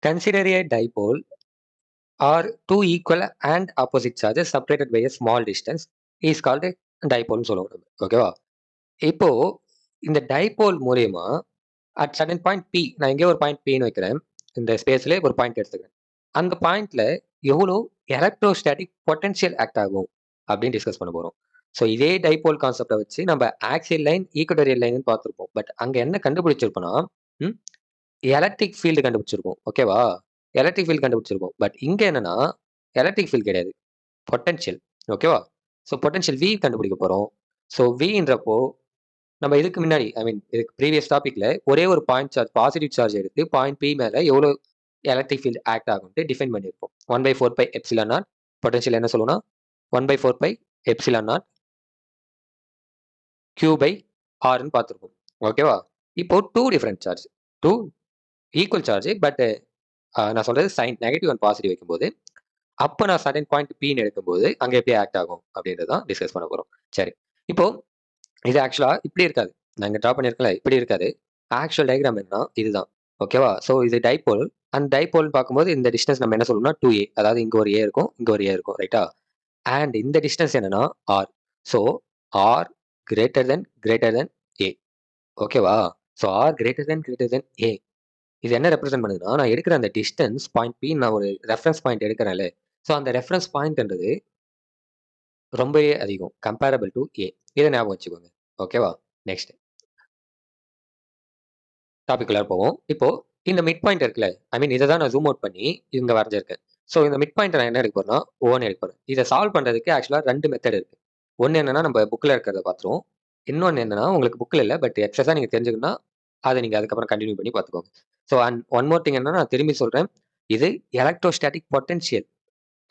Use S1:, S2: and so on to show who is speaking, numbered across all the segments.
S1: Consider a dipole are two equal and opposite charges separated by a small distance is called டைபோல்னு சொல்லுவோம் நம்ம. ஓகேவா? இப்போ இந்த டைபோல் மூலியமா அட் சர்டன் பாயிண்ட் பி, நான் எங்கேயோ ஒரு பாயிண்ட் பின்னு வைக்கிறேன், இந்த ஸ்பேஸ்ல ஒரு பாயிண்ட் எடுத்துக்கிறேன். அந்த பாயிண்ட்ல எவ்வளோ எலக்ட்ரோஸ்டாட்டிக் பொட்டன்ஷியல் ஆக்ட் ஆகும் அப்படின்னு டிஸ்கஸ் பண்ண போறோம். ஸோ இதே டைபோல் கான்செப்டை வச்சு நம்ம ஆக்சியல் லைன் ஈக்குவட்டோரியல் லைன் பார்த்துருப்போம். பட் அங்க என்ன கண்டுபிடிச்சிருப்போம்னா எலக்ட்ரிக் ஃபீல்டு கண்டுபிடிச்சிருப்போம். ஓகேவா? Electric field கண்டுபிடிச்சிருப்போம். பட் இங்க என்னன்னா எலக்ட்ரிக் ஃபீல்டு கிடையாது, பொட்டன்ஷியல். ஓகேவா? ஸோ பொட்டன்ஷியல் வி கண்டுபிடிக்க போறோம். ஸோ வின்றப்போ நம்ம இதுக்கு முன்னாடி இதுக்கு ப்ரீவியஸ் டாபிக்ல ஒரே ஒரு பாயிண்ட் சார்ஜ், பாசிட்டிவ் சார்ஜ் எடுத்து பாயிண்ட் பி மேல எவ்வளோ எலக்ட்ரிக் ஃபீல்டு ஆக்ட் ஆகும்ட்டு டிஃபைன் பண்ணியிருப்போம். 1/4 எப்சிலான் நாட். பொட்டன்ஷியல் என்ன சொல்லணும்னா 1/4 எப்சிலான் நாட் கியூ பை ஆர்னு பார்த்துருப்போம். ஓகேவா? இப்போ two different charge, two equal charge, but நான் சொல்றது சைன் நெகட்டிவ் அண்ட் பாசிட்டிவ் வைக்கும்போது அப்போ நான் சடன் பாயிண்ட் பின்னு எடுக்கும்போது அங்கே எப்படி ஆக்ட் ஆகும் அப்படின்றதான் டிஸ்கஸ் பண்ண போறோம். சரி, இப்போ இது ஆக்சுவலா இப்படி இருக்காது. நாங்க ட்ரா பண்ணியிருக்கல இப்படி இருக்காது. ஆக்சுவல் டயக்ராம் என்ன இதுதான். ஓகேவா? ஸோ இது டைபோல். அந்த டைபோல் பார்க்கும்போது இந்த டிஸ்டன்ஸ் நம்ம என்ன சொல்லணும்னா 2a, அதாவது இங்க ஒரு ஏ இருக்கும், இங்க ஒரு ஏ இருக்கும், ரைட்டா? அண்ட் இந்த டிஸ்டன்ஸ் என்னன்னா r. So r greater than a. ஓகேவா? So r greater than a. இது என்ன ரெப்ரசென்ட் பண்ணுதுன்னா, நான் எடுக்கிற அந்த டிஸ்டன்ஸ் பாயிண்ட் பி, நான் ஒரு ரெஃபரன்ஸ் பாயிண்ட் எடுக்கிறேன்ல, ஸோ அந்த ரெஃபரன்ஸ் பாயிண்ட்ன்றது ரொம்பவே அதிகம் கம்பேரபிள் டு ஏ. இதை ஞாபகம் வச்சுக்கோங்க. ஓகேவா? நெக்ஸ்ட் டாபிக்குள்ள போவோம். இப்போ இந்த மிட் பாயிண்ட் இருக்குல்ல, இதை தான் நான் ஜூம் அவுட் பண்ணி இங்க வரைஞ்சிருக்கேன். ஸோ இந்த மிட் பாயிண்ட் நான் என்ன எடுக்க போறேன்னா ஓன்னு எடுக்க போறேன். இதை சால்வ் பண்றதுக்கு ஆக்சுவலா 2 மெத்தட் இருக்கு. ஒன்னு என்னன்னா நம்ம புக்ல இருக்கிறத பார்த்துருவோம். இன்னொன்னு என்னன்னா உங்களுக்கு புக்ல இல்ல, பட் எக்ஸஸா நீங்க தெரிஞ்சுக்கணும்னா அதை நீங்க அதுக்கப்புறம் கண்டினியூ பண்ணி பார்த்துக்கோங்க. So and one more thing என்னன்னா, நான் திரும்பி சொல்றேன், இது electrostatic potential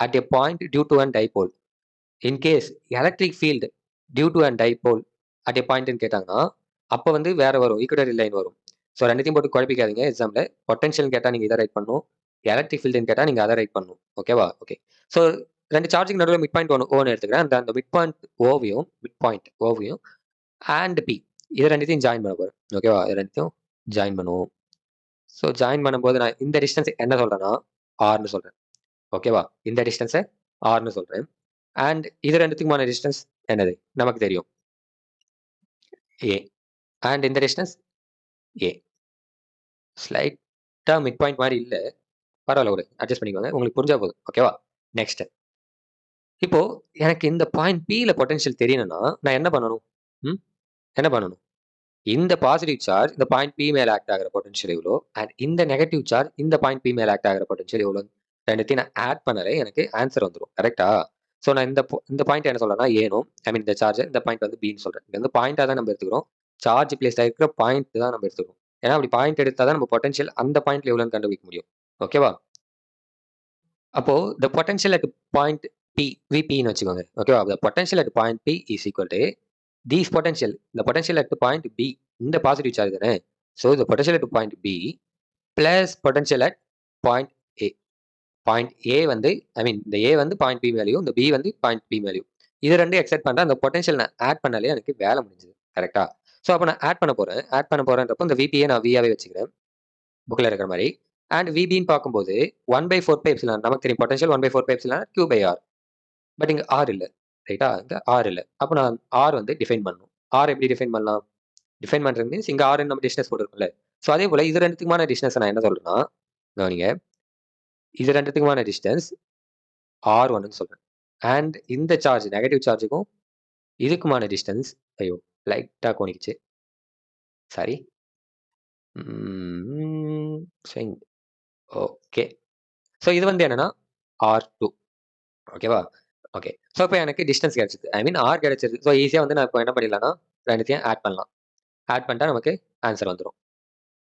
S1: at a point due to an dipole. In case electric field due to and dipole at a பாயிண்ட்னு கேட்டாங்கன்னா அப்போ வந்து வேற வரும், ஈக்குவட்டரி லைன் வரும். ஸோ ரெண்டுத்தையும் போட்டு குழப்பிக்காதீங்க எக்ஸாம்ல. பொட்டன்ஷியல் கேட்டால் நீங்கள் இதை ரைட் பண்ணணும், எலக்ட்ரிக் ஃபீல்டுன்னு கேட்டால் நீங்கள் அதை ரைட் பண்ணணும். ஓகேவா? ஓகே. ஸோ ரெண்டு சார்ஜுக்கு நடுவில் மிட் பாயிண்ட் ஓன்னு எடுத்துக்கிறேன். அந்த மிட் பாயிண்ட் ஓவையும் அண்ட் பி, இது ரெண்டுத்தையும் ஜாயின் பண்ண போகிறேன். ஓகேவா? இது ரெண்டுத்தையும் ஜாயின் பண்ணுவோம். ஸோ ஜாயின் பண்ணும்போது நான் இந்த டிஸ்டன்ஸ் என்ன சொல்கிறேன்னா ஆர்னு சொல்கிறேன். ஓகேவா? இந்த டிஸ்டன்ஸை ஆர்னு சொல்கிறேன். அண்ட் இது ரெண்டுத்துக்குமான டிஸ்டன்ஸ் என்னது நமக்கு தெரியும், ஏ. அண்ட் இந்த டிஸ்டன்ஸ் ஏ. ஸ்லைட்டா மிட் பாயிண்ட் மாதிரி இல்லை, பரவாயில்ல, ஒரு அட்ஜஸ்ட் பண்ணிக்கோங்க, உங்களுக்கு புரிஞ்சா போதும். ஓகேவா? நெக்ஸ்ட் இப்போ எனக்கு இந்த பாயிண்ட் பியில் பொட்டன்ஷியல் தெரியணும்னா நான் என்ன பண்ணணும்? என்ன பண்ணணும்? இந்த பாசிட்டிவ் சார்ஜ் இந்த பாயிண்ட் பி மேல ஆக்ட் ஆகிற பொட்டன்ஷியல் எவ்வளோ, அண்ட் இந்த நெகட்டிவ் சார்ஜ் இந்த பாயிண்ட் பி மேல ஆக்ட் ஆகிற பொட்டன்ஷியல் எவ்வளோ, ரெண்டுத்தையும் நான் ஆட் பண்ணலே எனக்கு ஆன்சர் வந்துடும். கரெக்டா? ஸோ நான் இந்த பாயிண்ட் என்ன சொல்றேன்னா ஏனும், இந்த சார்ஜ் இந்த பாயிண்ட் வந்து பின்னு சொல்றேன். இது வந்து பாயிண்டா தான் நம்ம எடுத்துக்கிறோம். சார்ஜ் பிளேஸ் ஆகிருக்கிற பாயிண்ட் தான் நம்ம எடுத்துக்கிறோம். ஏன்னா அப்படி பாயிண்ட் எடுத்தால் தான் நம்ம பொட்டன்ஷியல் அந்த பாயிண்ட்ல எவ்வளோன்னு கண்டுபிடிக்க முடியும். ஓகேவா? அப்போ the potential at point P, Vpன்னு வச்சுக்கோங்க. ஓகேவா? the potential at point P is equal to these potential, the potential at point B, இந்த பாசிட்டிவ் சார்ஜ் தானே. So the potential at point B plus potential at point A. Point A வந்து இந்த A வந்து point B மேலேயும் இந்த B வந்து point B மேலேயும் இது ரெண்டும் எக்ஸெப்ட் பண்றேன். அந்த பொட்டன்ஷியல் நான் ஆட் பண்ணாலே எனக்கு வேலை முடிஞ்சது. கரெக்டா? ஸோ அப்போ நான் ஆட் பண்ண போறேன்றப்போ இந்த VP நான் V ஆவே வச்சுக்கிறேன், புக்கில் இருக்கிற மாதிரி. அண்ட் விபின்னு பார்க்கும்போது 1/4 நமக்கு தெரியும் potential 1/4 Q by R. But இங்கே ஆர் இல்லை, ரைட்டா? இங்கே ஆர் இல்லை. அப்போ நான் ஆர் வந்து டிஃபைன் பண்ணணும். ஆர் எப்படி டிஃபைன் பண்ணலாம்? டிஃபைன் பண்ணுறது மீன்ஸ் இங்கே ஆர் நம்ம டிஸ்டன்ஸ் போட்டுருக்கோம்ல. ஸோ அதே போல் இது ரெண்டுத்துக்குமான டிஸ்டன்ஸ் நான் என்ன சொல்றேன்னா, கவனிங்க, இது ரெண்டுத்துக்குமான டிஸ்டன்ஸ் R1ன்னு சொல்றேன். அண்ட் இந்த சார்ஜ் நெகட்டிவ் சார்ஜுக்கும் இதுக்குமான டிஸ்டன்ஸ், ஐயோ லைட்டாக கோணிக்குச்சு, சாரி. ஓகே. ஸோ இது வந்து என்னன்னா R2. ஓகேவா? ஓகே. ஸோ இப்போ எனக்கு டிஸ்டன்ஸ் கிடைச்சிது, ஆர் கிடைச்சிருக்கு. ஸோ ஈஸியாக வந்து நான் இப்போ என்ன பண்ணிடலாம்னா ரெண்டுத்தையும் ஆட் பண்ணலாம். ஆட் பண்ணிட்டா நமக்கு ஆன்சர் வந்துடும்.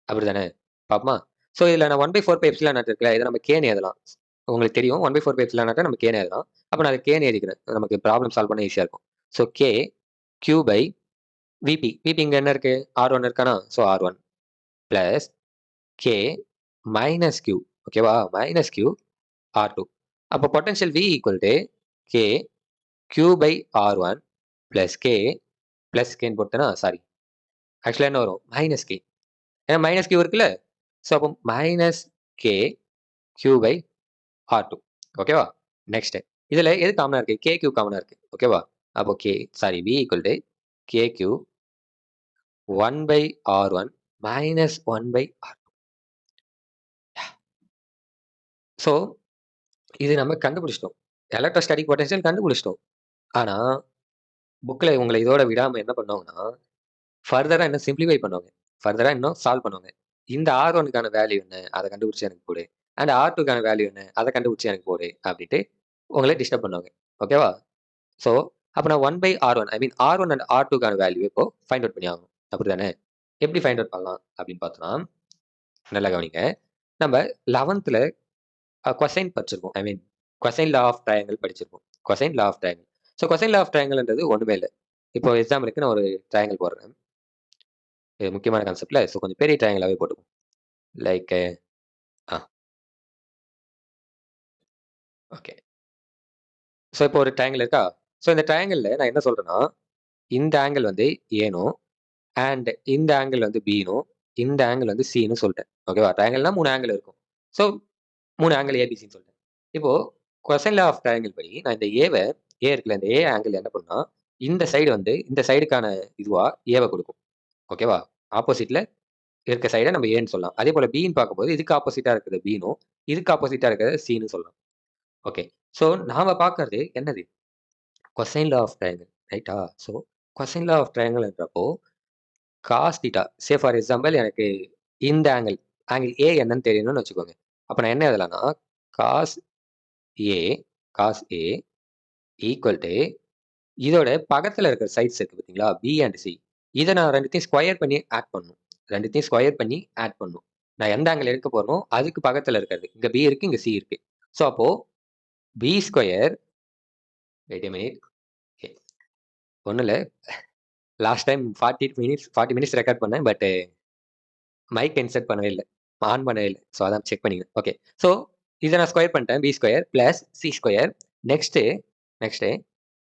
S1: அப்படி தானே? பார்ப்போமா? ஸோ இதில் நான் 1/4 எப்சிலான் நாட் இருக்குல்ல, இதை நம்ம கேன்னு எழுதலாம். உங்களுக்கு தெரியும் 1/4 எப்சிலான் நாட்டை நம்ம கேன்னு எழுதலாம். அப்போ நான் அதை கேன்னு எழுதிக்கிறேன், நமக்கு ப்ராப்ளம் சால்வ் பண்ண ஈஸியாக இருக்கும். So k Q by VP. VP இங்கே என்ன இருக்கு? R1 இருக்கானா? So R1 plus k minus q. ஓகேவா? Minus q R2. அப்போ potential V equal to K Q by R1 plus k plus கேன்னு போட்டேன்னா சாரி, ஆக்சுவலாக என்ன வரும்? Minus k. ஏன்னா மைனஸ் கியூ இருக்குல்ல. ஸோ அப்போ minus k Q by R2. ஓகேவா? நெக்ஸ்ட் இதுல எது காமனா இருக்கு? KQ காமனா இருக்கு. ஓகேவா? அப்போ V equal to KQ 1 by R1 minus 1 by R2. So இது நம்ம கண்டுபிடிச்சிட்டோம். எலக்ட்ரோஸ்டாட்டிக் பொட்டன்ஷியல் கண்டுபிடிச்சிட்டோம். ஆனா புக்ல உங்களை இதோட விடாம என்ன பண்ணுவாங்கன்னா, ஃபர்தரா இன்னும் சிம்ப்ளிஃபை பண்ணுவாங்க. ஃபர்தரா இன்னும் சால்வ் பண்ணுவாங்க. இந்த R1க்கான வேல்யூ என்ன? அத கண்டுபிடிச்சு எனக்கு போடு. அண்ட் R2க்கான வேல்யூ என்ன? அத கண்டுபிடிச்சு எனக்கு போடு. அப்படின்ட்டு உங்கள டிஸ்டர்ப் பண்ணுவாங்க. ஓகேவா? ஸோ அப்ப நான் 1 by R1 I mean R1 and R2க்கான வேல்யூ இப்போ ஃபைண்ட் அவுட் பண்ணி ஆகணும். அப்படிதானே? எப்படி ஃபைண்ட் அவுட் பண்ணலாம் அப்படின்னு பார்த்தோம்னா, நல்லா கவனிங்க. நம்ம 11th கொசைன் படிச்சிருப்போம். I mean cosine law of triangle படிச்சிருப்போம். Cosine law of triangle. So cosine law of ட்ரையாங்கிள்ன்றது ஒண்ணுமே இல்ல. இப்போ எக்ஸாம்பிளுக்கு நான் ஒரு ட்ரையாங்கிள் போடுறேன். இது முக்கியமான கான்செப்ட்ல. ஸோ கொஞ்சம் பெரிய ட்ரையாங்கிளாவே போட்டுப்போம். லைக் ஆ ஓகே. ஸோ இப்போ ஒரு ட்ரையாங்கிள் இருக்கா? ஸோ இந்த ட்ரையாங்கிள்ல நான் என்ன சொல்றேன்னா, இந்த ஆங்கிள் வந்து ஏனும், அண்ட் இந்த ஆங்கிள் வந்து பினும், இந்த ஆங்கிள் வந்து சின்னு சொல்லிட்டேன். ஓகேவா? ட்ரையாங்கிள்னா 3 ஆங்கிள் இருக்கும். ஸோ 3 ஆங்கிள் ஏபிசின்னு சொல்லிட்டேன். இப்போ கொசைன் லா ஆஃப் ட்ரையாங்கிள் படி நான் இந்த ஏ இருக்குல்ல, இந்த ஏ ஆங்கிள் என்ன பண்ணும்னா, இந்த சைடு வந்து இந்த சைடுக்கான இதுவா ஏவ குடுக்கும். ஓகேவா? ஆப்போசிட்ல இருக்க சைட நம்ம ஏன்னு சொல்லலாம். அதே போல பின்னு பார்க்கும்போது இதுக்கு ஆப்போசிட்டா இருக்கிறது பின்னும், இதுக்கு ஆப்போசிட்டா இருக்கிறது சின்னு சொல்லலாம். ஓகே. ஸோ நாம பார்க்கறது என்னது? Cosine law of triangle. ரைட்டா? ஸோ கொசைன் லா ஆஃப் ட்ரையாங்கிள்ன்றப்போ cos theta. Say for example எனக்கு இந்த ஆங்கிள், ஆங்கிள் ஏ என்னன்னு தெரியணும்னு வச்சுக்கோங்க. அப்ப நான் என்ன எழுதலாம்னா, cos a cos a equal to இதோட பக்கத்துல இருக்கிற சைட்ஸ் இருக்கு பார்த்தீங்களா? B and c. இத நான் 2த்தையும் ஸ்கொயர் பண்ணி ஆட் பண்ணணும். 2த்தையும் ஸ்கொயர் பண்ணி ஆட் பண்ணணும். நான் எந்த ஆங்கிள் எடுக்க போறேனோ, அதுக்கு பக்கத்துல இருக்கிறது. இங்க பி இருக்கு, இங்க சி இருக்கு. ஸோ அப்போ P square wait a minute. Okay. ஒண்ணும் இல்ல. லாஸ்ட் டைம் 40 மினிட்ஸ் ரெக்கார்ட் பண்ணேன். பட் மைக் இன்சர்ட் பண்ணவே இல்ல. ஆன் பண்ணவே இல்ல. ஸோ அதான் செக் பண்ணிக்கிறேன். ஓகே. ஸோ இத நான் ஸ்கொயர் பண்ணிட்டேன். B square plus C square. Next next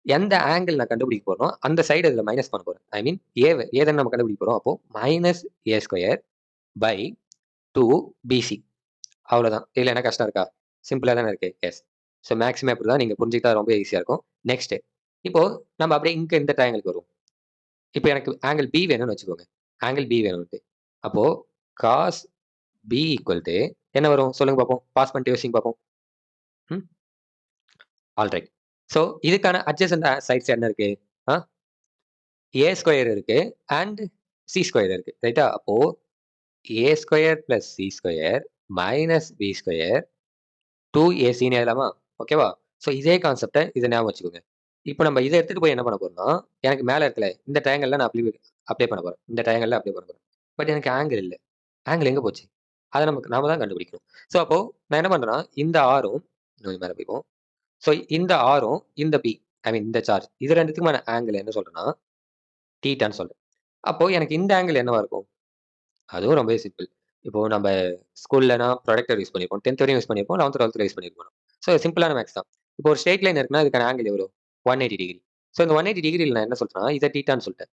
S1: எந்த ஆங்கிள் நான் கண்டுபிடிக்க போறனோ, அந்த சைடு இதுல மைனஸ் பண்ண போறேன். ஐ மீன் ஏ தானே நம்ம கண்டுபிடிக்க போறோம். அப்போ minus A square by 2 BC. அவ்வளோதான். இதுல என்ன கஷ்டம் இருக்கா? சிம்பிளா தானே இருக்கு. எஸ். ஸோ மேக்ஸிமம் இப்படிதான் நீங்க புரிஞ்சுக்கிட்டா ரொம்ப ஈஸியா இருக்கும். நெக்ஸ்ட் இப்போ நம்ம அப்படியே இங்க இந்த ட்ரையாங்கிள்க்கு வருவோம். இப்போ எனக்கு ஆங்கிள் பி வேணும்னு வச்சுக்கோங்க. ஆங்கிள் பி வேணும்ட்டு. அப்போ காஸ் பி ஈக்குவல் டு என்ன வரும்? சொல்லுங்க பார்ப்போம். பாஸ் பண்ணிட்டு யோசிங்க பார்ப்போம். ம். ஆல்ரைட். ஸோ இதுக்கான அட்ஜசன்ட் சைட்ஸ் என்ன இருக்கு? ஆ ஏ ஸ்கொயர் இருக்கு அண்ட் சி ஸ்கொயர் இருக்கு. ரைட்டா? அப்போ a square plus C square minus b square 2ஏசின்னு எழுதலாமா? ஓகேவா? ஸோ இதே கான்செப்ட்ட இத ஞாபகம் வச்சுக்கோங்க. இப்போ நம்ம இத எடுத்துட்டு போய் என்ன பண்ண போறோம்னா, எனக்கு மேல இருக்குல்ல, இந்த ட்ரையாங்கிள்ல நான் அப்ளை பண்ண போறேன். இந்த ட்ரையாங்கிள்ல அப்ளை பண்ண போறேன். பட் எனக்கு ஆங்கிள் இல்ல. ஆங்கிள் எங்க போச்சு? அத நாம தான் கண்டுபிடிக்கணும். ஸோ அப்போ நான் என்ன பண்றேன்னா, இந்த ஆரும் இன்னும் மேல போய்ப்போம். ஸோ இந்த ஆரும், இந்த பி ஐ மீன் இந்த சார்ஜ் இது 2த்துக்குமான ஆங்கிள் என்ன சொல்றேன்னா, தீட்டான்னு சொல்றேன். அப்போ எனக்கு இந்த ஆங்கிள் என்னவா இருக்கும்? அதுவும் ரொம்பவே சிம்பிள். இப்போ நம்ப ஸ்கூல்லனா ப்ரொடக்டர் யூஸ் பண்ணியிருப்போம். 10த் வரையும் யூஸ் பண்ணியிருப்போம். 11த், 12த்ல யூஸ் பண்ணியிருப்போம். ஸோ சிம்பிளான மேத்ஸ் தான். இப்போ ஒரு ஸ்ட்ரெய்ட் லைன் இருக்குன்னா, இதுக்கான ஆங்கிள் எவ்வளோ? 180 டிகிரி. ஸோ இந்த 180 டிகிரில நான் என்ன சொல்றேன்னா, இத தீட்டான்னு சொல்ட்டேன்.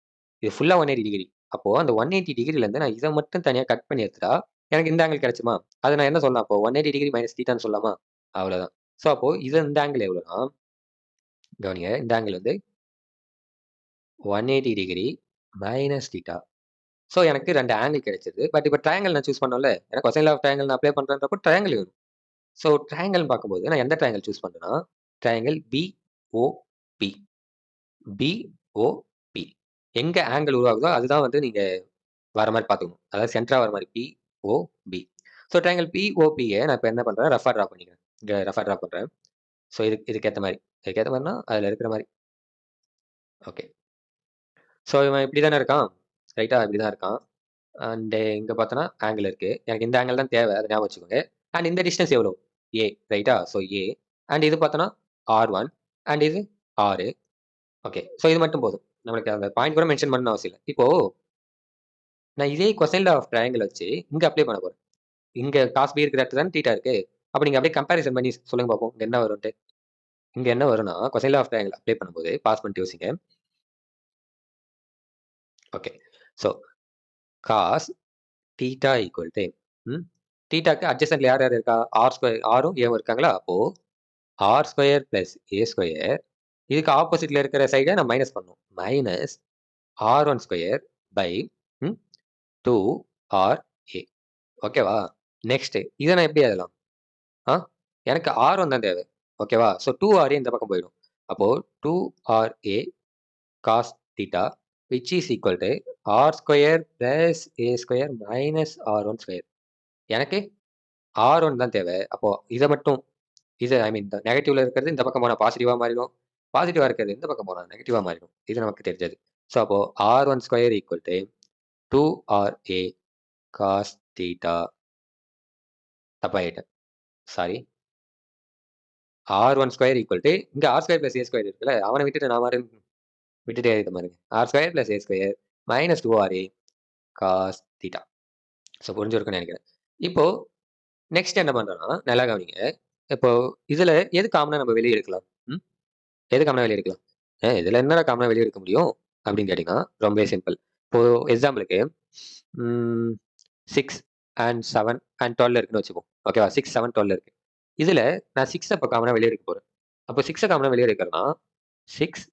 S1: இது ஃபுல்லா 180 டிகிரி. அப்போ அந்த 180 டிகிரிலருந்து நான் இத மட்டும் தனியா கட் பண்ணி எடுத்துட்டா, எனக்கு இந்த ஆங்கிள் கிடைச்சுமா? அத நான் என்ன சொல்லலாம் அப்போ? 180 டிகிரி மைனஸ் தீட்டான்னு சொல்லலாமா? அவ்வளோதான். ஸோ அப்போ இந்த ஆங்கிள் எவ்வளோன்னா, கவனிங்க இந்த ஆங்கிள் வந்து 180 டிகிரி மைனஸ் தீட்டா. ஸோ எனக்கு 2 ஆங்கிள் கிடைச்சது. பட் இப்ப ட்ரையாங்கிள் நான் சூஸ் பண்ணோம்ல. எனக்கு கொசைன் லா ஆஃப் ட்ரையாங்கிள் நான் அப்ளை பண்றேன்றப்போ ட்ரையாங்கிள் வேணும். ஸோ ட்ரையாங்கிள்னு பார்க்கும்போது நான் எந்த ட்ரையாங்கிள் சூஸ் பண்றேன்னா, ட்ரையாங்கிள் பிஓபி. பிஓபி. எங்க ஆங்கிள் உருவாகுதோ அதுதான் வந்து நீங்க வர மாரி பார்த்துக்கணும். அதாவது சென்டரா வர மாரி பிஓபி. ஸோ ட்ரையாங்கிள் பிஓபிய நான் இப்ப என்ன பண்றேன், ரஃப்பா டிரா பண்ணிக்கிறேன். இங்க ரஃப்பா டிரா பண்றேன். ஸோ இதுக்கேத்த மாரி. இதுக்கேத்த மாரினா, அதுல இருக்கிற மாரி. ஓகே. ஸோ இவன் இப்படி தானே இருக்கான். ரைட்டா? இப்படி தான் இருக்கான். அண்ட் இங்க பார்த்தோன்னா, ஆங்கிள் இருக்கு. எனக்கு இந்த ஆங்கிள் தான் தேவை. அத ஞாபகம் வச்சுக்கோங்க. அண்ட் இந்த டிஸ்டன்ஸ் எவ்வளோ? ஏ. ரைட்டா? So A. அண்ட் இது பார்த்தோன்னா, R1 அண்ட் இது R. ஓகே. ஸோ இது மட்டும் போதும். நம்மளுக்கு அந்த பாயிண்ட் கூட மென்ஷன் பண்ணணும்னு அவசியம் இல்ல. இப்போ நான் இதே கொசைன் லா ஆஃப் ட்ரையாங்கிள் வச்சு இங்க அப்ளை பண்ண போறேன். இங்க காஸ் பி இருக்கிற இடத்துல தானே தீட்டா இருக்கு. அப்ப நீங்க அப்படியே கம்பேரிசன் பண்ணி சொல்லுங்க பார்ப்போம். இங்க என்ன வரும்ன்ட்டு. இங்க என்ன வரும்னா, cosine law of triangle apply பண்ணும்போது பாஸ் பண்ணிட்டு யோசிங்க. Okay. So cos theta equal to hmm தீட்டாக்கு அட்ஜசன்ட்ல யார் யார் இருக்கா? ஆர் ஸ்கொயர் ஆரும் ஏவும் இருக்காங்களா? அப்போ ஆர் ஸ்கொயர் பிளஸ் ஏ ஸ்கொயர் இதுக்கு ஆப்போசிட்ல இருக்கிற சைடை நான் மைனஸ் பண்ணணும். Minus R one square by 2 R a. ஓகேவா? நெக்ஸ்ட் இதை நான் எப்படி எழுதலாம்? ஆ எனக்கு ஆர்1 தான் தேவை. ஓகேவா? ஸோ 2 ஆர் ஏ இந்த பக்கம் போயிடும். அப்போ 2 R A cos theta which is equal to R square plus A square minus R one square. எனக்கு ஆர்1 தான் தேவை. அப்போ இதை மட்டும் இது ஐ மீன் நெகட்டிவ்ல இருக்கிறது இந்த பக்கம் போனால் பாசிட்டிவாக மாறிடும். பாசிட்டிவாக இருக்கிறது இந்த பக்கம் போனால் நெகட்டிவாக மாறிடும். இது நமக்கு தெரிஞ்சது. ஸோ அப்போ r one square equal to two r a cos theta. தப்பாயிட்டேன், sorry. R one square equal to இங்கே ஆர் ஸ்கொயர் பிளஸ் ஏ ஸ்கொயர் இருக்குல்ல, அவனை விட்டுட்டு நான் மாதிரி விட்டுட்டே இருக்க மாதிரி ஆர் ஸ்கொயர் பிளஸ் ஏ square minus two r a cos theta. So புரிஞ்சிருக்குன்னு நினைக்கிறேன். இப்போ நெக்ஸ்ட் என்ன பண்றோம்னா, நல்லா கவனிங்க. இப்போ இதுல எது காமனா நம்ம வெளியே எடுக்கலாம்? எது காமனா வெளியே எடுக்கலாம்? இதுல என்னடா காமனா வெளியே எடுக்க முடியும் அப்படின்னு கேட்டீங்கன்னா, ரொம்பவே சிம்பிள். இப்போ எக்ஸாம்பிளுக்கு 6 அண்ட் 7 அண்ட் 12 இருக்குன்னு வச்சுப்போம். ஓகேவா? 6, 7, 12 இருக்கு. இதுல நான் 6 இப்போ காமனா வெளியே எடுக்க போறேன். அப்போ 6 காமனா வெளியே எடுக்கிறேன்னா 6,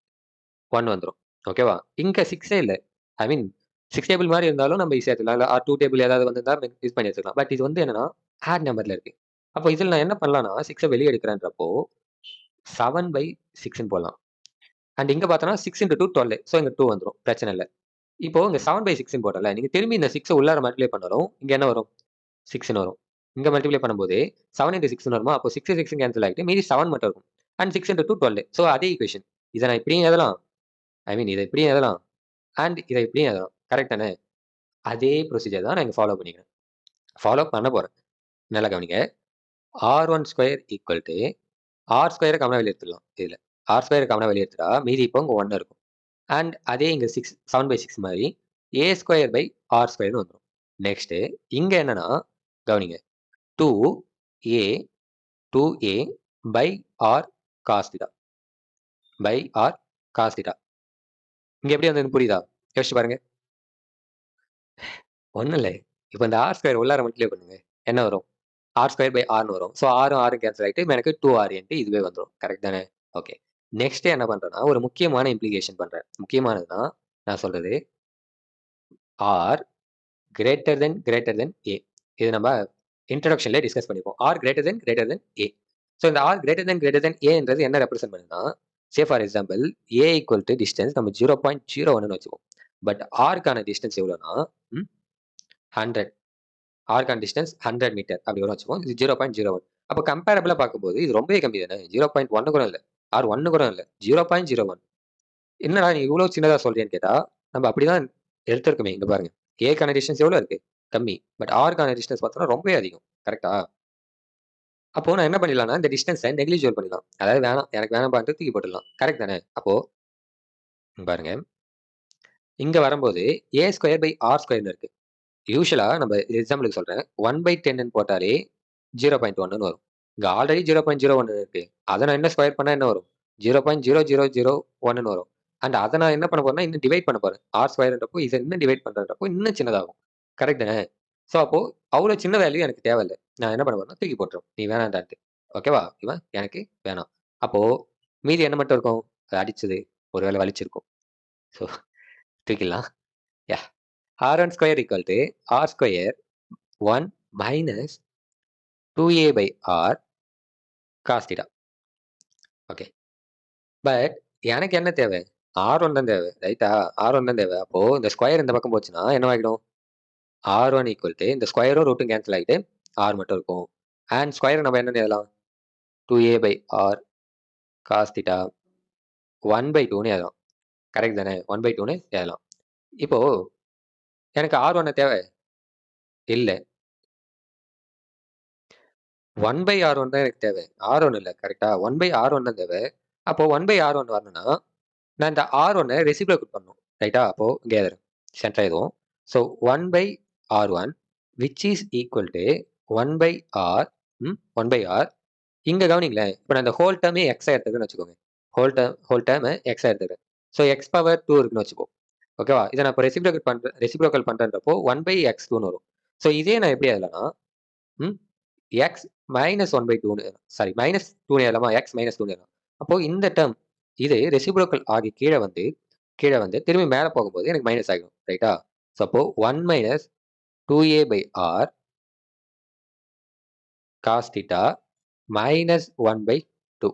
S1: 1 வந்துரும். ஓகேவா? இங்க 6ஏ இல்ல. ஐ மீன் 6 டேபிள் மாதிரி இருந்தாலும் நம்ம ஈஸியா எடுத்துக்கலாம். இல்ல 2 டேபிள் ஏதாவது வந்திருந்தா யூஸ் பண்ணி எடுத்துக்கலாம். பட் இது வந்து என்னன்னா ஆட் நம்பர்ல இருக்கு. அப்போ இதுல நான் என்ன பண்ணலாம்னா 6 வெளியே எடுக்கிறேன்றப்போ 7/6ன்னு போடலாம். அண்ட் இங்க பார்த்தோம்னா 6 இன்டு 2 12. ஸோ இங்க 2 வந்துரும். பிரச்சனை இல்ல. இப்போ இங்க 7/6ன்னு போட்டல, நீங்க திரும்பி இந்த 6 உள்ளார மல்டிப்ளை பண்ணாலும் இங்க என்ன வரும்? 6ன்னு வரும். இங்க மல்டிப்ளை பண்ணும்போது 7 இன்டு 6ன்னு வருமா? அப்போ 6 6 கேன்சல் ஆகிட்டு மீதி 7 மட்டும் இருக்கும். And 6 into 2 12. ஸோ அதே ஈக்குவேஷன். இதை நான் இப்படியும் எழுதலாம். ஐ மீன் இதை இப்படியும் எழுதலாம். அண்ட் இதை இப்படியும் எழுதலாம். கரெக்ட் தானே? அதே ப்ரொசீஜர் தான் நான் இங்க ஃபாலோ பண்ணிக்கிறேன். ஃபாலோ பண்ண போறேன். நல்லா கவனிங்க. R one square equal to r ஸ்கொயரை காமனா வெளியே எடுத்துடலாம். இதுல ஆர் ஸ்கொயரை காமனா வெளியே எடுத்துட்டா மீதி இப்போ இங்க 1 இருக்கும். அண்ட் அதே இங்க 6 7/6 மாதிரி ஏ ஸ்கொயர் பை ஆர் ஸ்கொயர்னு வந்துடும். நெக்ஸ்ட் இங்க என்னன்னா கவனிங்க, 2a 2a by R cos theta by R cos theta. இங்க எப்படி வந்து புரியுதா? யோசிச்சு பாருங்க. ஒன்றும் இல்லை. இப்போ இந்த ஆர் ஸ்கொயர் உள்ளார மல்டிப்ளை பண்ணுங்க, என்ன வரும்? ஆர் ஸ்கொயர் பை ஆர்னு வரும். ஸோ ஆரும் ஆரும் கேன்சல் ஆகிட்டு எனக்கு 2r இதுவே வந்துடும். கரெக்ட் தானே? ஓகே. நெக்ஸ்ட் என்ன பண்றேன்னா ஒரு முக்கியமான இம்ப்ளிகேஷன் பண்றேன். முக்கியமானதுதான் நான் சொல்றது ஆர் கிரேட்டர் தென் ஏ. இது நம்ம இன்ட்ரடக்ஷன்ல டிஸ்கஸ் பண்ணிப்போம். ஆர் கிரேட்டர் தென் ஏ. ஸோ இந்த ஆர் கிரேட்டர் தென் ஏன்றது என்ன ரெப்ரசென்ட் பண்ணுதுன்னா, சே for example A equal to distance நம்ம 0.01ன்னு வச்சுப்போம். பட் ஆர்க்கான டிஸ்டன்ஸ் எவ்வளோனா 100. ஆர்க்கான டிஸ்டன்ஸ் 100 மீட்டர் அப்படி வரும் வச்சுப்போம். இது 0.01. அப்போ கம்பேரபிளா பார்க்கும்போது இது ரொம்பவே கம்மி தானே. 0.1 கூட இல்லை, ஆர் 1 கூட இல்லை, 0.01. என்னடா நீ இவ்வளோ சின்னதா சொல்றேன்னு கேட்டா நம்ம அப்படிதான் எடுத்திருக்குமே. இங்க பாருங்க, ஏக்கான டிஸ்டன்ஸ் எவ்வளோ இருக்கு? கம்மி. பட் ஆர்க்கான டிஸ்டன்ஸ் பார்த்தோம்னா ரொம்பவே அதிகம். கரெக்டா? அப்போ நான் என்ன பண்ணிடலாம்னா இந்த டிஸ்டன்ஸை நெக்லிஜிபிள் பண்ணிடலாம். அதாவது வேணாம், எனக்கு வேணாம் பாட்டு தூக்கி போட்டுடலாம். கரெக்ட் தானே? அப்போ பாருங்க, இங்க வரும்போது ஏ ஸ்கொயர் பை ஆர் ஸ்கொயர்னு இருக்கு. யூஸ்வலா நம்ம எக்ஸாம்பிளுக்கு சொல்றேன், 1/10 போட்டாலே 0.1ன்னு வரும். இங்க ஆல்ரெடி 0.01 இருக்கு. அதை நான் என்ன ஸ்கொயர் பண்ணா என்ன வரும்? 0.0001ன்னு வரும். அண்ட் அதை நான் என்ன பண்ண போறேன்னா இன்னும் டிவைட் பண்ண போறேன். ஆர் ஸ்கொயர்ன்றப்போ இதை இன்னும் டிவைட் பண்றப்போ இன்னும் சின்னதாகும். கரெக்ட் தானே? ஸோ அப்போ அவ்வளோ சின்ன வேல்யூ எனக்கு தேவையில்லை. நான் என்ன பண்ண போறேன்னா தூக்கி போட்டுரும். நீ வேணான்டான்ட்டு. ஓகேவா? இவன் எனக்கு வேணாம். அப்போ மீதி என்ன மட்டும் இருக்கும்? அது அடிச்சது ஒருவேளை வலிச்சிருக்கும். ஸோ தூக்கிடலாம். Yeah, r one square equal to R square 1 minus 2a by R cos theta. Okay. But எனக்கு என்ன தேவை? ஆர்1 தான் தேவை. ரைட்டா? ஆர்1 தான் தேவை. அப்போ இந்த ஸ்கொயர் இந்த பக்கம் போச்சுன்னா என்னவாகிடும்? ஆர்1 ஈக்குவல் டு இந்த ஸ்கொயரும் ரூட்டும் கேன்சல் ஆகிட்டு ஆர் மட்டும் இருக்கும். அண்ட் ஸ்கொயர் நம்ம என்ன எழுதலாம்? 2a by R cos theta 1/2ன்னு எழுதலாம். கரெக்ட் தானே? 1/2ன்னு எழுதலாம். இப்போ எனக்கு ஆர்1 தேவை இல்ல. 1/r1 தான் எனக்கு தேவை. ஆர்1 இல்ல. கரெக்டா? 1/r1 தான் தேவை. அப்போ 1/r1 வரணும்னா நான் இந்த ஆர்1 ரெசிப்ரோகேட் பண்ணணும். ரைட்டா? அப்போ இங்க எழுதுறேன். சென்டர் எழுதுவோம். So 1/r1 which is equal to 1/r 1/r. இங்க கவனிங்களேன். இப்போ நான் இந்த ஹோல் டேர்மே எக்ஸா எடுத்துக்கிறேன்னு வச்சுக்கோங்க. ஹோல் டேர்ம் எக்ஸா எடுத்துக்கிறேன். ஸோ எக்ஸ் பவர் 2 இருக்குன்னு வச்சுப்போம். ஓகேவா? இதை நான் இப்போ ரெசிப்ரோகேட் பண்றேன்றப்போ 1/x2ன்னு வரும். ஸோ இதே நான் எப்படி எழுதலாம்னா ம் எக்ஸ் மைனஸ் 1/2 சாரி மைனஸ் 2 எழுதலாமா? எக்ஸ் மைனஸ் 2 எழுதலாம். அப்போ இந்த டேர்ம் இது ரெசிப்ரோக்கல் ஆகி கீழே வந்து திரும்பி மேலே போகும்போது எனக்கு மைனஸ் ஆகிடும். ரைட்டா? ஸோ அப்போ 1 minus 2a/r cos theta minus 1/2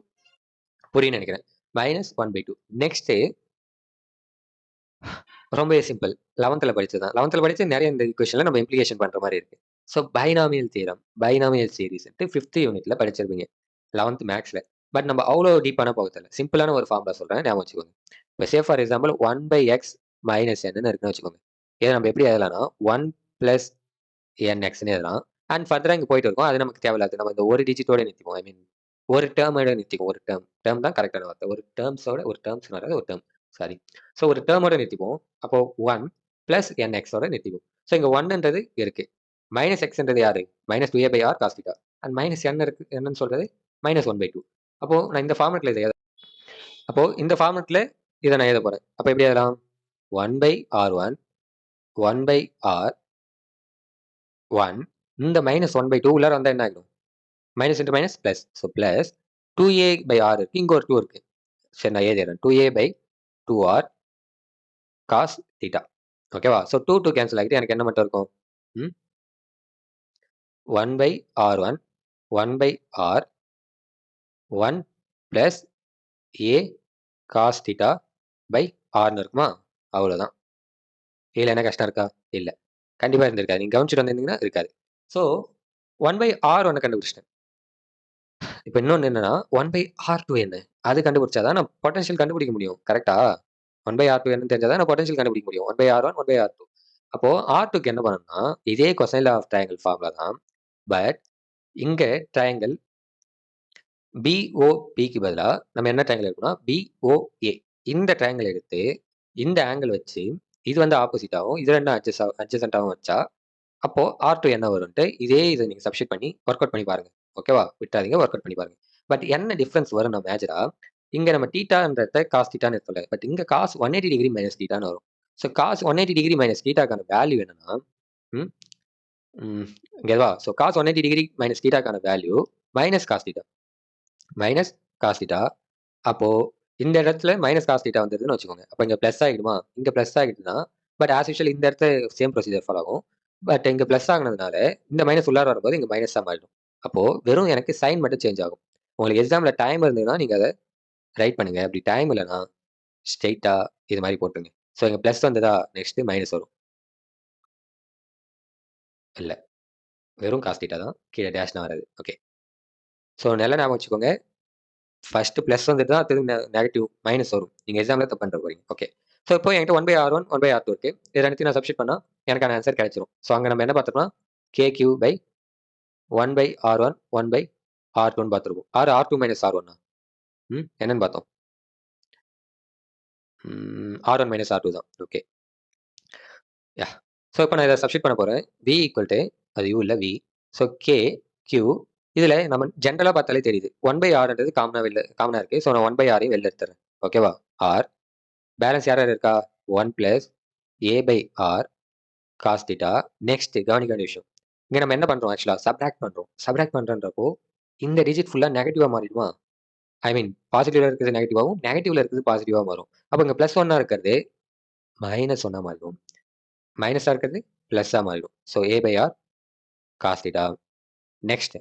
S1: புரியும்னு நினைக்கிறேன். மைனஸ் 1/2. நெக்ஸ்ட்டு ரொம்பவே சிம்பிள். 11th படிச்சது தான். 11th படிச்சு நிறைய இந்த ஈக்குவேஷன்ல நம்ம இம்ப்ளிகேஷன் பண்ற மாதிரி இருக்கு. ஸோ பைனாமியல் தியரம், பைனாமியல் சீரிஸ்ன்ட்டு 5th யூனிட்ல படிச்சிருப்பீங்க. 11th மேக்ஸ்ல. பட் நம்ம அவ்வளோ டீப்பான போக தேவையில்ல. சிம்பிளான ஒரு ஃபார்முலா சொல்றேன். ஞாபகம் வச்சுக்கோங்க. இப்போ சே ஃபார் எக்ஸாம்பிள் 1/x மைனஸ் என்னன்னு இருக்குன்னு வச்சுக்கோங்க. இதை நம்ம எப்படி எழுதலாம்னா 1 பிளஸ் nxன்னு எழுதலாம். அண்ட் ஃபர்தரா இங்க போயிட்டு இருக்கும். அது நமக்கு தேவையில்லாது. நம்ம இந்த ஒரு டிஜிட்டோட நிறுத்திப்போம். ஐ மீன் ஒரு டேர்மோட நிறுத்திப்போம். ஒரு டேர்ம் தான் கரெக்டான வார்த்தை. ஒரு டேர்ம்ஸோட ஒரு டேர்ம்ஸ் வராது ஒரு டேர்ம். சாரி. ஸோ ஒரு டேர்மோட நிறுத்திப்போம். அப்போ 1 பிளஸ் nxோட நிறுத்திப்போம். ஸோ இங்க 1ன்றது இருக்கு. மைனஸ் எக்ஸ்ன்றது யாரு? Minus 2a/r cos theta. And minus n இருக்கு. என்னன்னு சொல்றது? மைனஸ் 1/2. அப்போ நான் இந்த ஃபார்மேட்ல இதை அப்போ இந்த ஃபார்மேட்ல இதை நான் எழுத போறேன். அப்போ எப்படி எழுதலாம்? 1/r1 1/r1 இந்த மைனஸ் 1/2 உள்ளார வந்தா என்ன ஆகிடும்? Minus into minus plus. So plus 2a/r இருக்கு. இங்க ஒரு 2 இருக்கு. சரி நான் எழுதிடுறேன். 2a/2r cos theta. ஓகேவா? ஸோ 2 கேன்சல் ஆகிட்டு எனக்கு என்ன மட்டும் இருக்கும்? 1/r1 1/r1 plus a cos theta by ஆர்னு இருக்குமா? அவ்வளோதான். இதில் என்ன கஷ்டம் இருக்கா? இல்லை. கண்டிப்பாக இருந்திருக்காது. நீங்கள் கவனிச்சுட்டு வந்திருந்தீங்கன்னா இருக்காது. ஸோ 1/r1 கண்டுபிடிச்சிட்டேன். இப்போ இன்னொன்று என்னன்னா 1/r2 என்ன? அது கண்டுபிடிச்சாதான் நான் பொட்டன்ஷியல் கண்டுபிடிக்க முடியும். கரெக்டா? 1/r2 என்னன்னு தெரிஞ்சாதான் நான் பொட்டன்ஷியல் கண்டுபிடிக்க முடியும். 1/r1 1/r2. அப்போ R2க்கு என்ன பண்ணணும்னா இதே cosine law of triangle formula தான். பட் இங்க ட்ரையாங்கிள் பிஓபிக்கு பதிலா நம்ம என்ன ட்ரையாங்கிள் எடுக்கணும்னா பிஓஏ. இந்த ட்ரையாங்கிள் எடுத்து இந்த ஆங்கிள் வச்சு இது வந்து ஆப்போசிட்டாகவும் இது ரெண்டும் அட்ஜசன்ட்டாகவும் வச்சா அப்போ R2 என்ன வரும்ன்ட்டு இதே இதை நீங்க சப்ஸ்டிட் பண்ணி ஒர்க் அவுட் பண்ணி பாருங்க. ஓகேவா? விட்டுறாதீங்க, ஒர்க் அவுட் பண்ணி பாருங்க. பட் என்ன டிஃபரன்ஸ் வரும் நம்ம மேஜரா? இங்க நம்ம தீட்டான்றத காஸ் தீட்டான்னு இருக்கல. பட் இங்க காஸ் 180 டிகிரி மைனஸ் தீட்டான்னு வரும். ஸோ காஸ் 180 டிகிரி மைனஸ் தீட்டாக்கான வேல்யூ என்னன்னா ம் ம் இங்கேவா? ஸோ காஸ் 180 டிகிரி மைனஸ் தீட்டாக்கான value minus cos theta. Minus cos theta. அப்போ இந்த இடத்துல மைனஸ் காஸ் தீட்டா வந்ததுன்னு வச்சுக்கோங்க. அப்போ இங்க பிளஸ் ஆகிடுமா? இங்க பிளஸ் ஆகிடுதுன்னா பட் ஆஸ் யூஷுவல் இந்த இடத்துல சேம் ப்ரொசீஜர் ஃபாலோ ஆகும். பட் இங்க பிளஸ் ஆகுனதுனால இந்த மைனஸ் உள்ளார வரும்போது இங்க மைனஸா மாறிடும். அப்போ வெறும் எனக்கு சைன் மட்டும் சேஞ்ச் ஆகும். உங்களுக்கு எக்ஸாம்ல டைம் இருந்ததுன்னா நீங்க அதை ரைட் பண்ணுங்க. அப்படி டைம் இல்லைன்னா ஸ்ட்ரெயிட்டா இது மாதிரி போட்டுருங்க. ஸோ இங்க பிளஸ் வந்ததா நெக்ஸ்ட் மைனஸ் வரும். இல்ல. வெறும் காஸ் தீட்டா தான். கீழே டேஷ்லாம் வராது. ஓகே. ஸோ நல்லா ஞாபகம் வச்சுக்கோங்க. ஃபர்ஸ்ட் பிளஸ் வந்துட்டு தான் திரும்பி நெகட்டிவ் மைனஸ் வரும். நீங்க எக்ஸாம்ல தப்பு பண்ணிட்டு போறீங்க. ஓகே. ஸோ இப்போ என்கிட்ட 1/r1 1/r2 இருக்கு. இது ரெண்டுத்தையும் நான் சப்ஸ்டிட் பண்ணா எனக்கான ஆன்சர் கிடைச்சிரும். ஸோ அங்க நம்ம என்ன பார்த்தோம்னா KQ பை 1/r1 1/r2ன்னு பார்த்துருப்போம். R2 மைனஸ் R1 என்னன்னு பார்த்தோம்? R1 மைனஸ் R2 தான். ஓகே. யா. ஸோ இப்போ நான் இதை சப்ஸ்டிட் பண்ண போறேன். V ஈக்குவல் டு அது U இல்ல V. ஸோ KQ இதுல நம்ம ஜென்ரலா பார்த்தாலே தெரியுது. 1/rன்றது காமனா இருக்கு. ஸோ நான் 1/rஐயும் வெளில எடுத்துறேன். ஓகேவா? R பேலன்ஸ் யார் யார் இருக்கா? 1 plus a/r cos theta. Next கவனிக்க வேண்டிய விஷயம். இங்க நம்ம என்ன பண்றோம் ஆக்சுவலா? சப்ட்ராக்ட் பண்றோம். சப்ட்ராக்ட் பண்றன்றப்போ இந்த டிஜிட் ஃபுல்லா நெகட்டிவா மாறிடுமா? ஐ மீன் பாசிட்டிவ்ல இருக்கிறது நெகட்டிவாவும், நெகட்டிவ்ல இருக்கிறது பாசிட்டிவா மாறும். அப்ப இங்க பிளஸ் 1 இருக்கிறது மைனஸ் 1 மாறிடும். மைனஸா இருக்கிறது பிளஸ்ஸா மாறிடும். So a/r cos theta. Next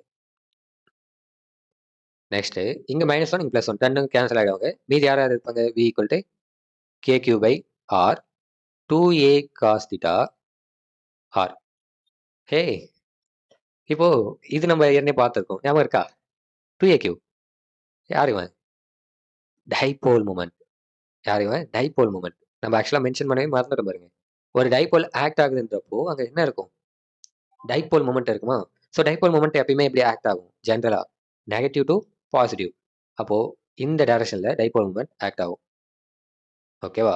S1: இங்க -1 இங்க +1 ரெண்டும் கேன்சல் ஆயிடுவாங்க. மீதி யார் யார் இருப்பாங்க? V equal to KQ by R 2a cos theta R. Hey! இப்போ இது நம்ம ஏற்கனவே பார்த்திருக்கோம். ஞாபகம் இருக்கா? 2aq யார் இவன்? Dipole moment. யார் இவன்? Dipole moment. நம்ம ஆக்சுவலா மென்ஷன் பண்ணவே மறந்துட்டோம் பாருங்க. ஒரு டைபோல் ஆக்ட் ஆகுதுன்றப்போ அங்க என்ன இருக்கும்? டைபோல் மொமெண்ட் இருக்குமா? ஸோ டைபோல் மொமெண்ட் எப்பயுமே எப்படி ஆக்ட் ஆகும்? ஜென்ரலா நெகட்டிவ் டு பாசிட்டிவ். அப்போ இந்த டைரக்ஷன்ல டைபோல் மொமெண்ட் ஆக்ட் ஆகும். ஓகேவா?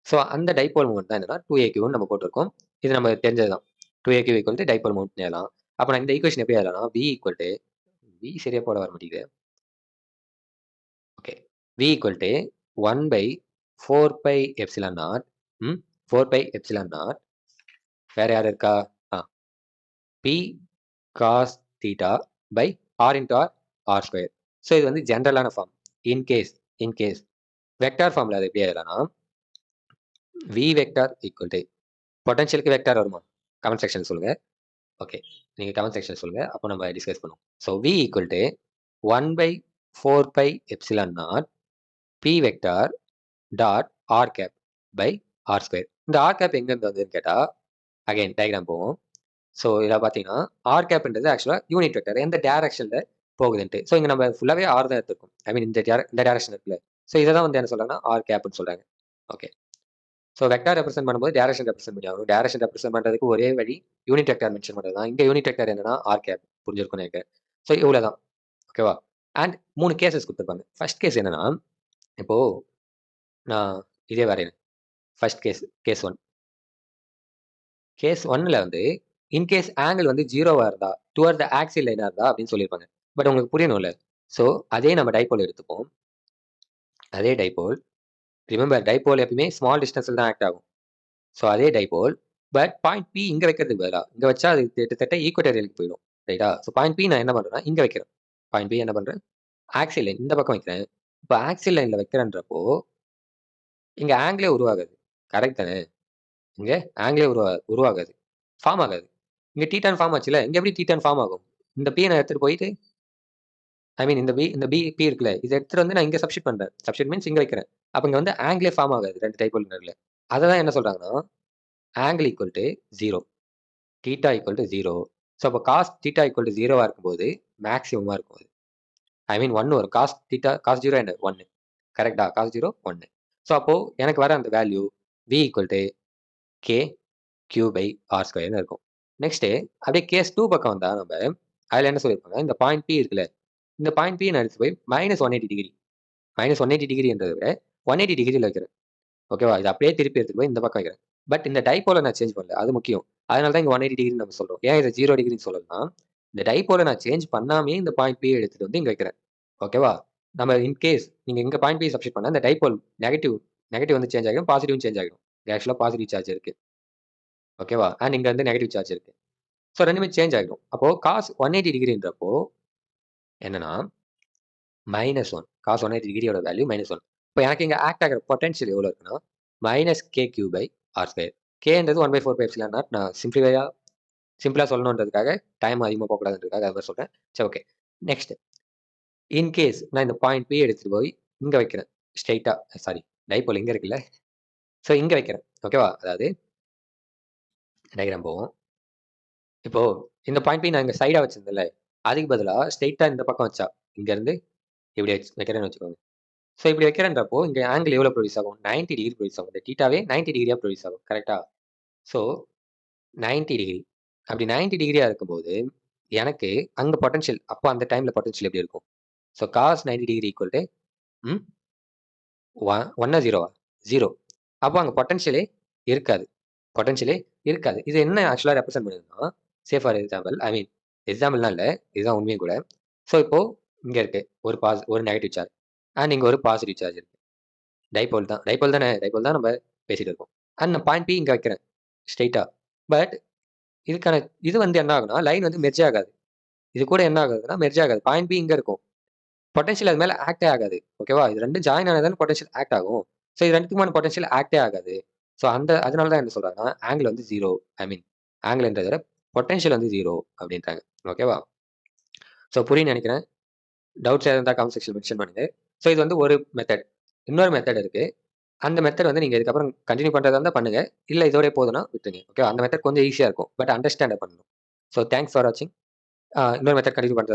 S1: ஸோ அந்த டைபோல் மொமெண்ட் தான் என்னன்னா 2aqன்னு நம்ம போட்டிருக்கோம். இது நம்ம தெரிஞ்சது தான். 2aq equal to dipole moment எழுதலாம். அப்போ நான் இந்த ஈக்குவேஷன் எப்படி எழுதலாம்னா V ஈக்குவல் டு V சரியா போட வர மாட்டேங்குது. Okay. V equal to 1 by 4 by epsilon naught 4 by epsilon naught வேற யார் இருக்கா? P cos theta by r into r r square. So இது வந்து ஜென்ரலான ஃபார்ம். இன்கேஸ் வெக்டார் ஃபார்மில் அது எப்படி எழுதலாம்னா வி வெக்டார் ஈக்குவல் டு பொட்டன்ஷியலுக்கு வெக்டார் வருமா? கமெண்ட் செக்ஷன் சொல்லுங்கள். ஓகே, நீங்கள் கமெண்ட் செக்ஷன் சொல்லுங்கள், அப்போ நம்ம டிஸ்கஸ் பண்ணுவோம். So we equal to 1/4 by epsilon nought P vector dot R cap by R square. இந்த ஆர் கேப் எங்கேருந்து வந்ததுன்னு கேட்டால் அகைன் டயக்ராம் போவோம். ஸோ இதில் பார்த்தீங்கன்னா ஆர் கேப்ன்றது ஆக்சுவலாக யூனிட் வெக்டர் எந்த டேரக்ஷனில் போகுதுன்ட்டு. ஸோ இங்கே நம்ம ஃபுல்லாகவே ஆர் தான் எடுத்துருக்கோம். ஐ மீன் இந்த டேரக்ஷன் இருக்குல்ல. ஸோ இதை தான் வந்து என்ன சொல்கிறாங்கன்னா ஆர் கேப்னு சொல்கிறாங்க. ஓகே, ஸோ வெக்டார் ரெப்ரசென்ட் பண்ணும்போது டேரக்ஷன் ரெப்ரசென்ட் பண்ணி ஆகும். டேரக்ஷன் ரெப்ரசென்ட் பண்ணுறதுக்கு ஒரே வழி யூனிட் வெக்டார் மென்ஷன் பண்ணுறது தான். இங்கே யூனிட் வெக்டார் என்னன்னா ஆர் கேப். புரிஞ்சிருக்கும் எனக்கு. ஸோ இவ்வளோ தான். ஓகேவா? அண்ட் 3 கேசஸ் கொடுத்துருப்பாங்க. ஃபர்ஸ்ட் கேஸ் என்னன்னா, இப்போது நான் இதே வரையறேன். First case 1. கேஸ் 1ல் வந்து இன்கேஸ் ஆங்கிள் வந்து 0வா இருந்தா டுவர்ட் த ஆக்சில் லைனாக இருந்தா அப்படின்னு சொல்லியிருப்பாங்க. பட் உங்களுக்கு புரியணும்ல. ஸோ அதே நம்ம டைபோல் எடுத்துப்போம். அதே டைபோல், ரிமெம்பர் டைபோல் எப்பயுமே ஸ்மால் டிஸ்டன்ஸில் தான் ஆக்ட் ஆகும். ஸோ அதே டைபோல், பட் பாயிண்ட் பி இங்கே வைக்கிறதுக்கு பதிலாக இங்கே வச்சா அது கிட்டத்தட்ட ஈக்குவட்டோரியலுக்கு போயிடும். ரைட்டா? ஸோ பாயிண்ட் பி நான் என்ன பண்ணுறேன்னா இங்கே வைக்கிறேன். பாயிண்ட் பி என்ன பண்ணுறேன், ஆக்சில் லைன் இந்த பக்கம் வைக்கிறேன். இப்போ ஆக்சில் லைனில் வைக்கிறேன்றப்போ இங்கே ஆங்கிளே உருவாகாது. கரெக்ட் தானே? இங்கே ஆங்கிளே உருவாகாது, ஃபார்ம் ஆகாது. இங்கே டீட்டான் ஃபார்ம் ஆச்சுல, இங்கே எப்படி டீட்டான் ஃபார்ம் ஆகும்? இந்த பி நான் எடுத்துகிட்டு போயிட்டு ஐ மீன் இந்த பி இருக்குல்ல, இதை எடுத்துகிட்டு வந்து நான் இங்கே சப்ஸ்டிட் பண்ணுறேன். சப்ஸ்டிட் மீன்ஸ் இங்கே வைக்கிறேன். அப்போ இங்கே வந்து ஆங்கிளே ஃபார்ம் ஆகாது 2 டைபோல் நடுவில். அதை தான் என்ன சொல்கிறாங்கன்னா angle equal to 0, theta equal to 0. So அப்போ காஸ் தீட்டா ஈக்குவல் டு 0வா இருக்கும்போது மேக்ஸிமமாக இருக்கும். ஐ மீன் 1 வரும். காஸ் 0 என்ன 1. கரெக்டா? காஸ் 0 1. ஸோ அப்போது எனக்கு வர அந்த value V equal to K Q by R ஸ்கொயர்னு இருக்கும். நெக்ஸ்ட்டு அப்படியே கேஸ் 2 பக்கம் வந்தால் நம்ம அதில் என்ன சொல்லியிருப்பாங்க, இந்த பாயிண்ட் பி இருக்குல்ல, இந்த பாயிண்ட் பி நான் எடுத்து போய் -180 டிகிரி, -180 டிகிரின்றதை விட 180 டிகிரியில் வைக்கிறேன். ஓகேவா? இது அப்படியே திருப்பி எடுத்துட்டு போய் இந்த பக்கம் வைக்கிறேன். பட் இந்த டைபோலை நான் சேஞ்ச் பண்ணல, அது முக்கியம். அதனால தான் இங்கே 180 டிகிரின்னு நம்ம சொல்கிறோம். ஏன் இதை 0 டிகிரின்னு சொல்லணும்னா, இந்த டைபோலை நான் சேஞ்ச் பண்ணாமே இந்த பாயிண்ட் பி எடுத்துட்டு வந்து இங்கே வைக்கிறேன். ஓகேவா? நம்ம இன்கேஸ் நீங்கள் இங்கே பாயிண்ட் பி சப்ஸ்டிட் பண்ணால் இந்த டைபோல் நெகட்டிவ் வந்து சேஞ்ச் ஆகிடும், பாசிட்டிவும் சேஞ்ச் ஆகிடும். ஆக்சுவலாக பாசிட்டிவ் சார்ஜ் இருக்குது. ஓகேவா? அண்ட் இங்கே வந்து நெகட்டிவ் சார்ஜ் இருக்குது. ஸோ ரெண்டுமே சேஞ்ச் ஆகிடும். அப்போது காஸ் 180 டிகிரின்றப்போ என்னன்னா -1. காஸ் 180 டிகிரியோட வேல்யூ -1. இப்போ எனக்கு இங்கே ஆக்ட் ஆகிற பொட்டன்ஷியல் எவ்வளோ இருக்குன்னா -kq பை ஆர் ஸ்கொயர். கேன்றது 1/4 பை எப்சிலான் நாட். நான் சிம்பிளாக சொல்லணுன்றதுக்காக டைம் அதிகமாக போகக்கூடாதுன்றதுக்காக அது மாதிரி சொல்கிறேன். சரி, ஓகே. நெக்ஸ்ட், இன்கேஸ் நான் இந்த பாயிண்ட் பி எடுத்துகிட்டு போய் இங்கே வைக்கிறேன். ஸ்ட்ரைட்டாக சாரி டைபோல் இங்கே இருக்குல்ல, ஸோ இங்கே வைக்கிறேன். ஓகேவா? அதாவது டயக்ராம் போவோம். இப்போது இந்த பாயிண்ட் பி நான் இங்கே சைடாக வச்சிருந்தேன்ல, அதுக்கு பதிலாக ஸ்ட்ரைட்டாக இந்த பக்கம் வச்சா இங்கேருந்து இப்படி வைக்கிறேன்னு வச்சுக்கோங்க. ஸோ இப்படி வைக்கிறேன்றப்போ இங்கே ஆங்கிள் எவ்வளோ ப்ரொடியூஸ் ஆகும்? 90 டிகிரி ப்ரொடியூஸ் ஆகும். இந்த தீட்டாவே 90 டிகிரியாக ப்ரொடியூஸ் ஆகும். கரெக்டாக? So 90 degree. அப்படி 90 டிகிரியாக இருக்கும்போது எனக்கு அங்கே பொட்டன்ஷியல், அப்போ அந்த டைமில் பொட்டன்ஷியல் எப்படி இருக்கும்? So cos 90 degree equal to 1 0வா? 0. அப்போ அங்கே பொட்டன்ஷியலே இருக்காது. இது என்ன ஆக்சுவலாக ரெப்ரசென்ட் பண்ணுதுன்னா, சே ஃபார் எக்ஸாம்பிள், ஐ மீன் எக்ஸாம்பிள்லாம் இல்லை, இதுதான் உண்மையும் கூட. ஸோ இப்போது இங்கே இருக்குது ஒரு நெகட்டிவ் சார்ஜ் அண்ட் இங்கே ஒரு பாசிட்டிவ் சார்ஜ் இருக்குது. டைபோல் தான் நம்ம பேசிகிட்டு இருக்கோம். அண்ட் நான் பாயிண்ட் பி இங்கே வைக்கிறேன் ஸ்ட்ரைட்டாக. பட் இதுக்கான இது வந்து என்ன ஆகுனா, லைன் வந்து மெர்ஜ் ஆகாது. இது கூட என்ன ஆகுதுன்னா மெர்ஜ் ஆகாது. பாயிண்ட் பி இங்கே இருக்கும். பொட்டன்ஷியல் அது மேலே ஆக்டே ஆகாது. ஓகேவா? இது ரெண்டும் ஜாயின் ஆனதான பொட்டன்ஷியல் ஆக்ட் ஆகும். ஸோ இது ரெண்டுத்துக்குமான பொட்டன்ஷியல் ஆக்டே ஆகாது. ஸோ அதனால தான் என்ன சொல்கிறாங்கன்னா ஆங்கிள் வந்து 0. ஐ மீன் ஆங்கிள்ன்றதை விட பொட்டன்ஷியல் வந்து 0 அப்படின்றாங்க. ஓகேவா? ஸோ புரியுன்னு நினைக்கிறேன். டவுட்ஸ் எதாவது இருந்தால் கமெண்ட் செக்ஷன் மென்ஷன் பண்ணுங்க. ஸோ இது வந்து ஒரு மெத்தட். இன்னொரு மெத்தட் இருக்குது. அந்த மெத்தட் வந்து நீங்கள் இதுக்கப்புறம் கண்டினியூ பண்ணுறதா இருந்தால் பண்ணுங்கள். இல்லை இதோடய போதுன்னா விட்டுருங்க. ஓகே, அந்த மெத்தட் கொஞ்சம் ஈஸியாக இருக்கும். பட் அண்டர்ஸ்டாண்ட் பண்ணணும். ஸோ தேங்க்ஸ் ஃபார் வாட்சிங். இன்னொரு மெத்தட் கண்டினியூ பண்ணுறது